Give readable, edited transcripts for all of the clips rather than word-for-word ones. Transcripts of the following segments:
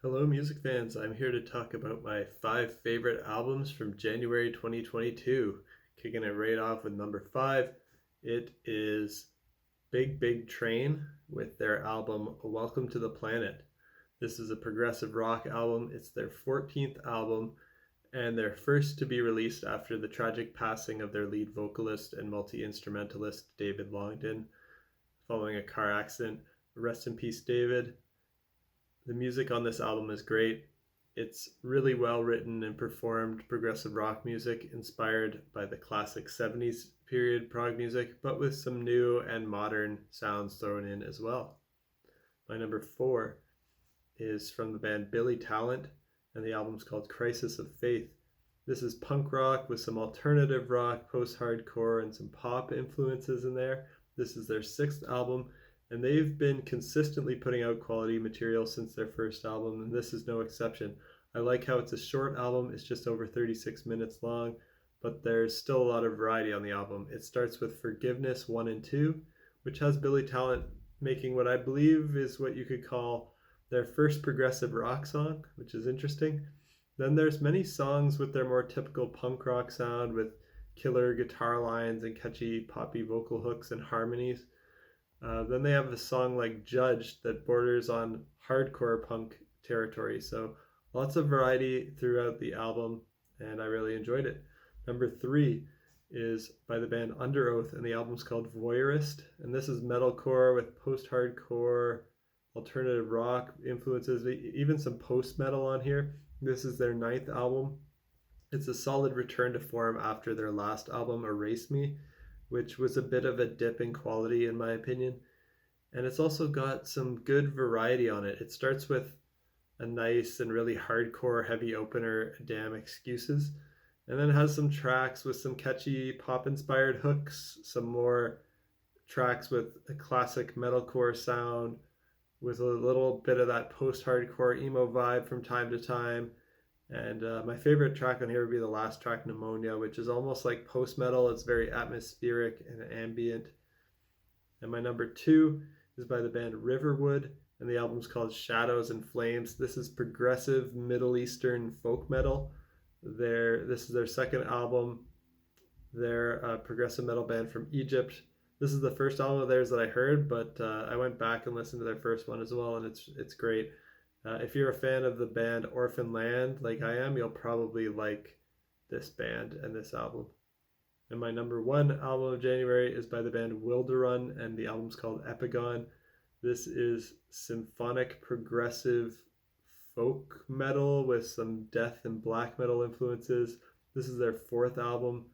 Hello, music fans. I'm here to talk about my 5 favorite albums from January 2022. Kicking it right off with number 5. It is Big Big Train with their album Welcome to the Planet. This is a progressive rock album. It's their 14th album and their first to be released after the tragic passing of their lead vocalist and multi instrumentalist David Longdon following a car accident. Rest in peace, David. The music on this album is great. It's really well written and performed progressive rock music inspired by the classic 70s period prog music, but with some new and modern sounds thrown in as well. My number 4 is from the band Billy Talent, and the album's called Crisis of Faith. This is punk rock with some alternative rock, post-hardcore, and some pop influences in there. This is their 6th album, and they've been consistently putting out quality material since their first album, and this is no exception. I like how it's a short album. It's just over 36 minutes long, but there's still a lot of variety on the album. It starts with Forgiveness 1 and 2, which has Billy Talent making what I believe is what you could call their first progressive rock song, which is interesting. Then there's many songs with their more typical punk rock sound with killer guitar lines and catchy poppy vocal hooks and harmonies. Then they have a song like Judge that borders on hardcore punk territory. So lots of variety throughout the album, and I really enjoyed it. Number 3 is by the band Underoath, and the album's called Voyeurist. And this is metalcore with post-hardcore, alternative rock influences, even some post-metal on here. This is their 9th album. It's a solid return to form after their last album, Erase Me, which was a bit of a dip in quality in my opinion. And it's also got some good variety on it. It starts with a nice and really hardcore heavy opener, Damn Excuses, and then it has some tracks with some catchy pop inspired hooks, some more tracks with a classic metalcore sound with a little bit of that post-hardcore emo vibe from time to time. And my favorite track on here would be the last track, Pneumonia, which is almost like post-metal. It's very atmospheric and ambient. And my number 2 is by the band Riverwood, and the album's called Shadows and Flames. This is progressive Middle Eastern folk metal. This is their 2nd album. They're a progressive metal band from Egypt. This is the first album of theirs that I heard, but I went back and listened to their first one as well, and it's great. If you're a fan of the band Orphan Land, like I am, you'll probably like this band and this album. And my number 1 album of January is by the band Wilderun, and the album's called Epigon. This is symphonic progressive folk metal with some death and black metal influences. This is their 4th album,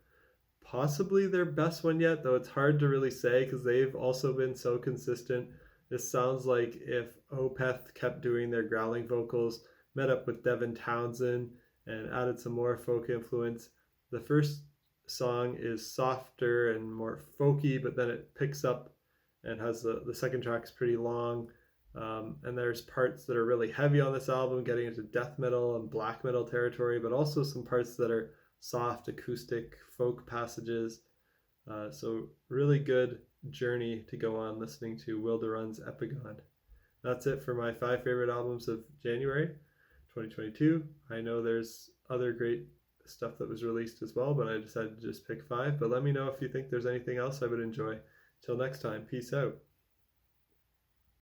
possibly their best one yet, though it's hard to really say because they've also been so consistent. This sounds like if Opeth kept doing their growling vocals, met up with Devin Townsend, and added some more folk influence. The first song is softer and more folky, but then it picks up and has the second track's pretty long. And there's parts that are really heavy on this album, getting into death metal and black metal territory, but also some parts that are soft acoustic folk passages. So really good journey to go on listening to Wilderun's Epigone. That's it for my 5 favorite albums of January 2022. I know there's other great stuff that was released as well, but I decided to just pick 5. But let me know if you think there's anything else I would enjoy. Till next time, peace out.